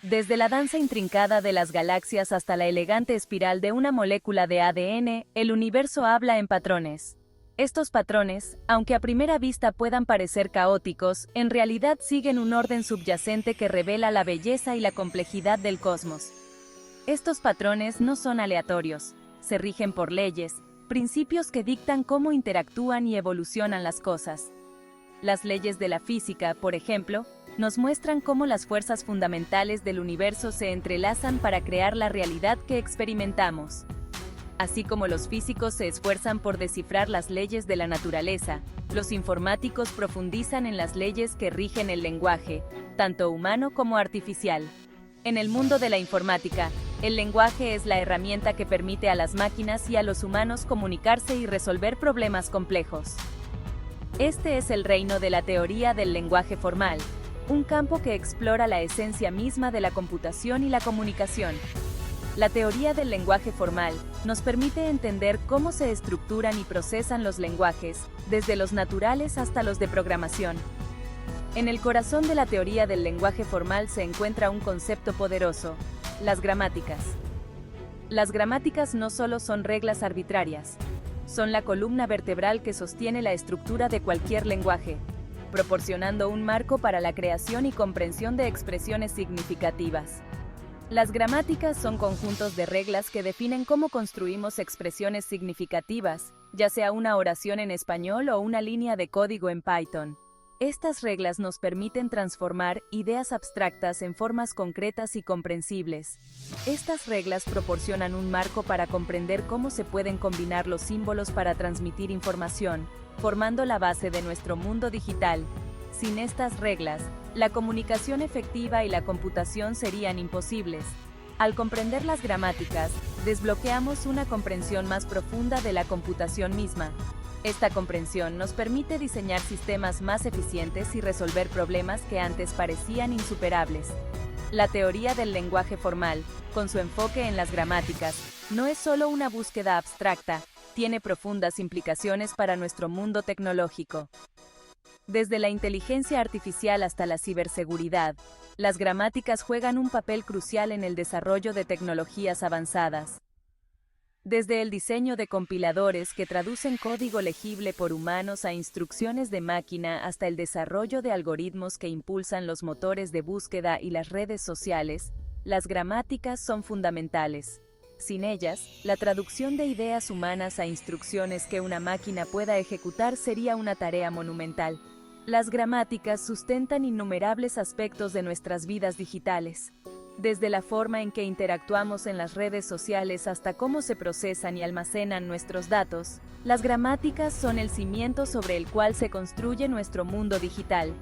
Desde la danza intrincada de las galaxias hasta la elegante espiral de una molécula de ADN, el universo habla en patrones. Estos patrones, aunque a primera vista puedan parecer caóticos, en realidad siguen un orden subyacente que revela la belleza y la complejidad del cosmos. Estos patrones no son aleatorios, se rigen por leyes, principios que dictan cómo interactúan y evolucionan las cosas. Las leyes de la física, por ejemplo, nos muestran cómo las fuerzas fundamentales del universo se entrelazan para crear la realidad que experimentamos. Así como los físicos se esfuerzan por descifrar las leyes de la naturaleza, los informáticos profundizan en las leyes que rigen el lenguaje, tanto humano como artificial. En el mundo de la informática, el lenguaje es la herramienta que permite a las máquinas y a los humanos comunicarse y resolver problemas complejos. Este es el reino de la teoría del lenguaje formal, un campo que explora la esencia misma de la computación y la comunicación. La teoría del lenguaje formal nos permite entender cómo se estructuran y procesan los lenguajes, desde los naturales hasta los de programación. En el corazón de la teoría del lenguaje formal se encuentra un concepto poderoso: las gramáticas. Las gramáticas no solo son reglas arbitrarias, son la columna vertebral que sostiene la estructura de cualquier lenguaje, proporcionando un marco para la creación y comprensión de expresiones significativas. Las gramáticas son conjuntos de reglas que definen cómo construimos expresiones significativas, ya sea una oración en español o una línea de código en Python. Estas reglas nos permiten transformar ideas abstractas en formas concretas y comprensibles. Estas reglas proporcionan un marco para comprender cómo se pueden combinar los símbolos para transmitir información, formando la base de nuestro mundo digital. Sin estas reglas, la comunicación efectiva y la computación serían imposibles. Al comprender las gramáticas, desbloqueamos una comprensión más profunda de la computación misma. Esta comprensión nos permite diseñar sistemas más eficientes y resolver problemas que antes parecían insuperables. La teoría del lenguaje formal, con su enfoque en las gramáticas, no es solo una búsqueda abstracta, tiene profundas implicaciones para nuestro mundo tecnológico. Desde la inteligencia artificial hasta la ciberseguridad, las gramáticas juegan un papel crucial en el desarrollo de tecnologías avanzadas. Desde el diseño de compiladores que traducen código legible por humanos a instrucciones de máquina hasta el desarrollo de algoritmos que impulsan los motores de búsqueda y las redes sociales, las gramáticas son fundamentales. Sin ellas, la traducción de ideas humanas a instrucciones que una máquina pueda ejecutar sería una tarea monumental. Las gramáticas sustentan innumerables aspectos de nuestras vidas digitales. Desde la forma en que interactuamos en las redes sociales hasta cómo se procesan y almacenan nuestros datos, las gramáticas son el cimiento sobre el cual se construye nuestro mundo digital.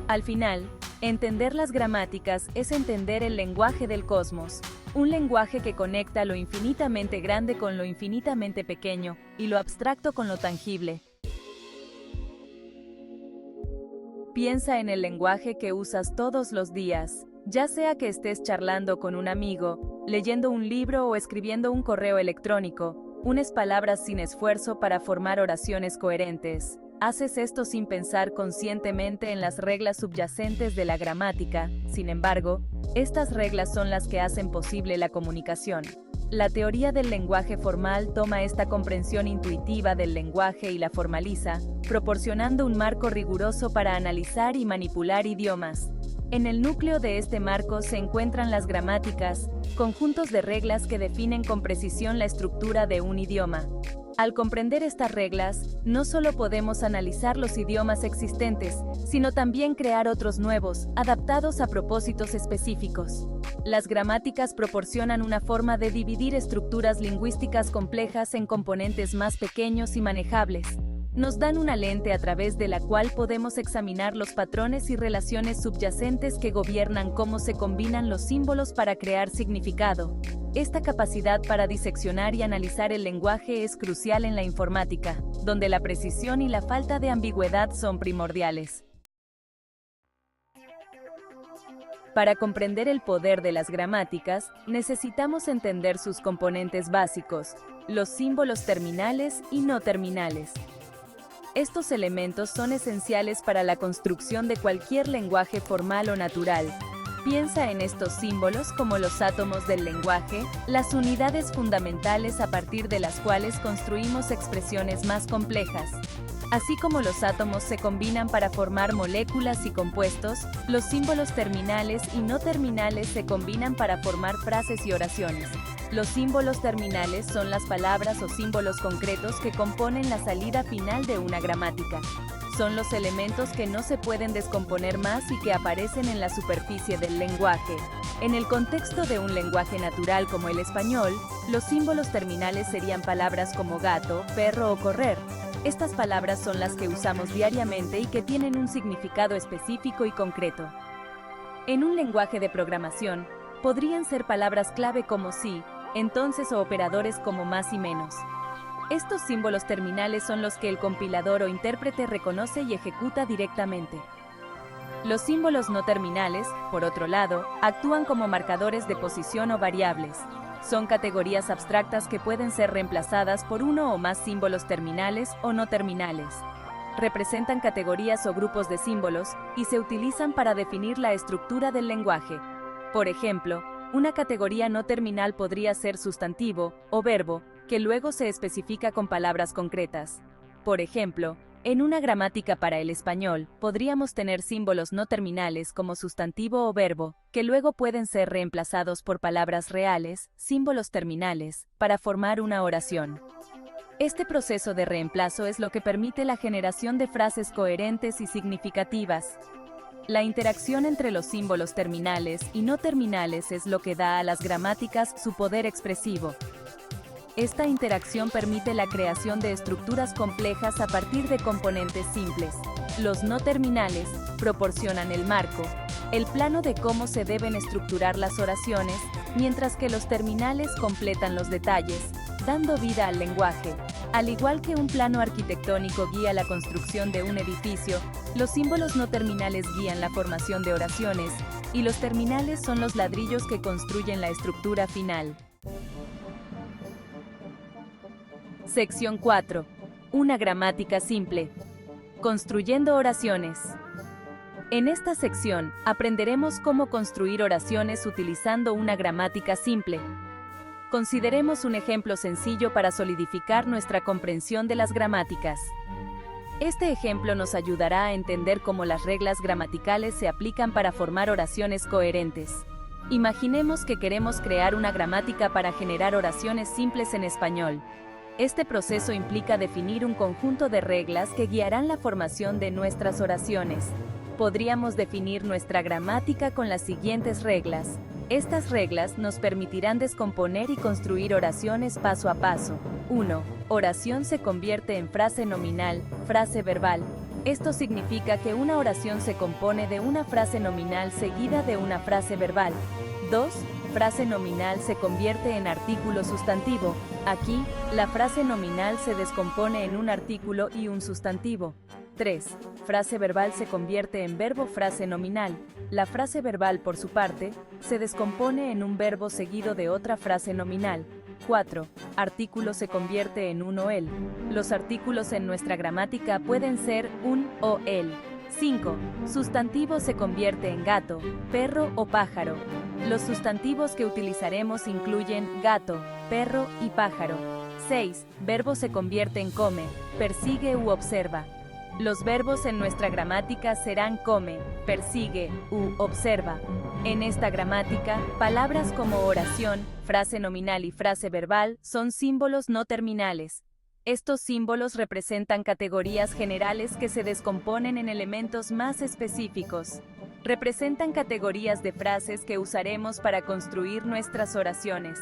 Al final, entender las gramáticas es entender el lenguaje del cosmos, un lenguaje que conecta lo infinitamente grande con lo infinitamente pequeño, y lo abstracto con lo tangible. Piensa en el lenguaje que usas todos los días, ya sea que estés charlando con un amigo, leyendo un libro o escribiendo un correo electrónico. Unes palabras sin esfuerzo para formar oraciones coherentes. Haces esto sin pensar conscientemente en las reglas subyacentes de la gramática. Sin embargo, estas reglas son las que hacen posible la comunicación. La teoría del lenguaje formal toma esta comprensión intuitiva del lenguaje y la formaliza, proporcionando un marco riguroso para analizar y manipular idiomas. En el núcleo de este marco se encuentran las gramáticas, conjuntos de reglas que definen con precisión la estructura de un idioma. Al comprender estas reglas, no solo podemos analizar los idiomas existentes, sino también crear otros nuevos, adaptados a propósitos específicos. Las gramáticas proporcionan una forma de dividir estructuras lingüísticas complejas en componentes más pequeños y manejables. Nos dan una lente a través de la cual podemos examinar los patrones y relaciones subyacentes que gobiernan cómo se combinan los símbolos para crear significado. Esta capacidad para diseccionar y analizar el lenguaje es crucial en la informática, donde la precisión y la falta de ambigüedad son primordiales. Para comprender el poder de las gramáticas, necesitamos entender sus componentes básicos, los símbolos terminales y no terminales. Estos elementos son esenciales para la construcción de cualquier lenguaje formal o natural. Piensa en estos símbolos como los átomos del lenguaje, las unidades fundamentales a partir de las cuales construimos expresiones más complejas. Así como los átomos se combinan para formar moléculas y compuestos, los símbolos terminales y no terminales se combinan para formar frases y oraciones. Los símbolos terminales son las palabras o símbolos concretos que componen la salida final de una gramática. Son los elementos que no se pueden descomponer más y que aparecen en la superficie del lenguaje. En el contexto de un lenguaje natural como el español, los símbolos terminales serían palabras como gato, perro o correr. Estas palabras son las que usamos diariamente y que tienen un significado específico y concreto. En un lenguaje de programación, podrían ser palabras clave como sí, entonces o operadores como más y menos. Estos símbolos terminales son los que el compilador o intérprete reconoce y ejecuta directamente. Los símbolos no terminales, por otro lado, actúan como marcadores de posición o variables. Son categorías abstractas que pueden ser reemplazadas por uno o más símbolos terminales o no terminales. Representan categorías o grupos de símbolos y se utilizan para definir la estructura del lenguaje. Por ejemplo, una categoría no terminal podría ser sustantivo o verbo, que luego se especifica con palabras concretas. Por ejemplo, en una gramática para el español, podríamos tener símbolos no terminales como sustantivo o verbo, que luego pueden ser reemplazados por palabras reales, símbolos terminales, para formar una oración. Este proceso de reemplazo es lo que permite la generación de frases coherentes y significativas. La interacción entre los símbolos terminales y no terminales es lo que da a las gramáticas su poder expresivo. Esta interacción permite la creación de estructuras complejas a partir de componentes simples. Los no terminales proporcionan el marco, el plano de cómo se deben estructurar las oraciones, mientras que los terminales completan los detalles, dando vida al lenguaje. Al igual que un plano arquitectónico guía la construcción de un edificio, los símbolos no terminales guían la formación de oraciones, y los terminales son los ladrillos que construyen la estructura final. Sección 4. Una gramática simple. Construyendo oraciones. En esta sección, aprenderemos cómo construir oraciones utilizando una gramática simple. Consideremos un ejemplo sencillo para solidificar nuestra comprensión de las gramáticas. Este ejemplo nos ayudará a entender cómo las reglas gramaticales se aplican para formar oraciones coherentes. Imaginemos que queremos crear una gramática para generar oraciones simples en español. Este proceso implica definir un conjunto de reglas que guiarán la formación de nuestras oraciones. Podríamos definir nuestra gramática con las siguientes reglas. Estas reglas nos permitirán descomponer y construir oraciones paso a paso. 1. Oración se convierte en frase nominal, frase verbal. Esto significa que una oración se compone de una frase nominal seguida de una frase verbal. 2. Frase nominal se convierte en artículo sustantivo. Aquí, la frase nominal se descompone en un artículo y un sustantivo. 3. Frase verbal se convierte en verbo frase nominal. La frase verbal, por su parte, se descompone en un verbo seguido de otra frase nominal. 4. Artículo se convierte en un o el. Los artículos en nuestra gramática pueden ser un o el. 5. Sustantivo se convierte en gato, perro o pájaro. Los sustantivos que utilizaremos incluyen gato, perro y pájaro. 6. Verbo se convierte en come, persigue u observa. Los verbos en nuestra gramática serán come, persigue u observa. En esta gramática, palabras como oración, frase nominal y frase verbal son símbolos no terminales. Estos símbolos representan categorías generales que se descomponen en elementos más específicos. Representan categorías de frases que usaremos para construir nuestras oraciones.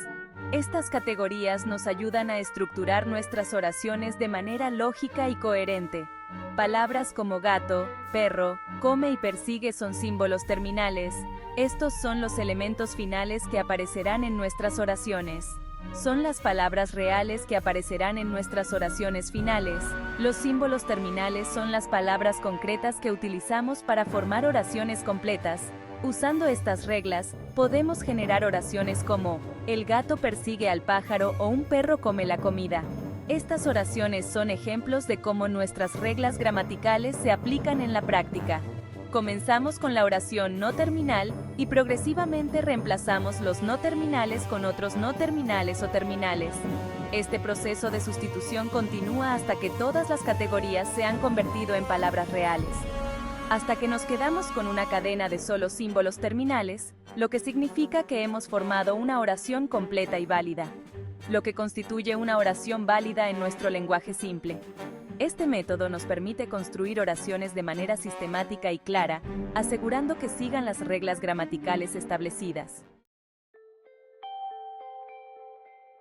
Estas categorías nos ayudan a estructurar nuestras oraciones de manera lógica y coherente. Palabras como gato, perro, come y persigue son símbolos terminales. Estos son los elementos finales que aparecerán en nuestras oraciones. Son las palabras reales que aparecerán en nuestras oraciones finales. Los símbolos terminales son las palabras concretas que utilizamos para formar oraciones completas. Usando estas reglas, podemos generar oraciones como el gato persigue al pájaro o un perro come la comida. Estas oraciones son ejemplos de cómo nuestras reglas gramaticales se aplican en la práctica. Comenzamos con la oración no terminal y progresivamente reemplazamos los no terminales con otros no terminales o terminales. Este proceso de sustitución continúa hasta que todas las categorías se han convertido en palabras reales. Hasta que nos quedamos con una cadena de solo símbolos terminales, lo que significa que hemos formado una oración completa y válida, lo que constituye una oración válida en nuestro lenguaje simple. Este método nos permite construir oraciones de manera sistemática y clara, asegurando que sigan las reglas gramaticales establecidas.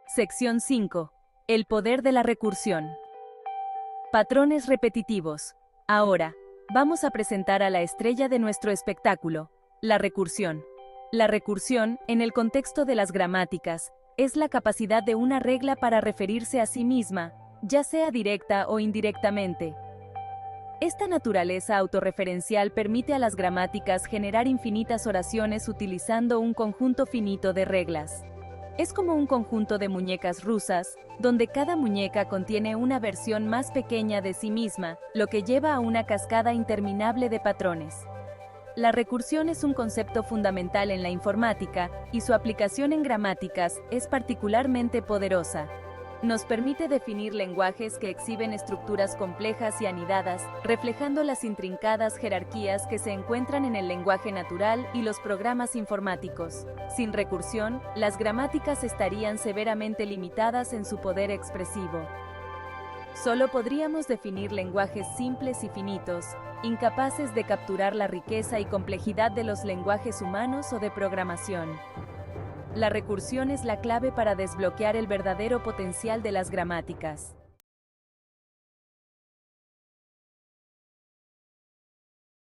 Sección 5. El poder de la recursión. Patrones repetitivos. Ahora, vamos a presentar a la estrella de nuestro espectáculo, la recursión. La recursión, en el contexto de las gramáticas, es la capacidad de una regla para referirse a sí misma, ya sea directa o indirectamente. Esta naturaleza autorreferencial permite a las gramáticas generar infinitas oraciones utilizando un conjunto finito de reglas. Es como un conjunto de muñecas rusas, donde cada muñeca contiene una versión más pequeña de sí misma, lo que lleva a una cascada interminable de patrones. La recursión es un concepto fundamental en la informática, y su aplicación en gramáticas es particularmente poderosa. Nos permite definir lenguajes que exhiben estructuras complejas y anidadas, reflejando las intrincadas jerarquías que se encuentran en el lenguaje natural y los programas informáticos. Sin recursión, las gramáticas estarían severamente limitadas en su poder expresivo. Solo podríamos definir lenguajes simples y finitos, incapaces de capturar la riqueza y complejidad de los lenguajes humanos o de programación. La recursión es la clave para desbloquear el verdadero potencial de las gramáticas.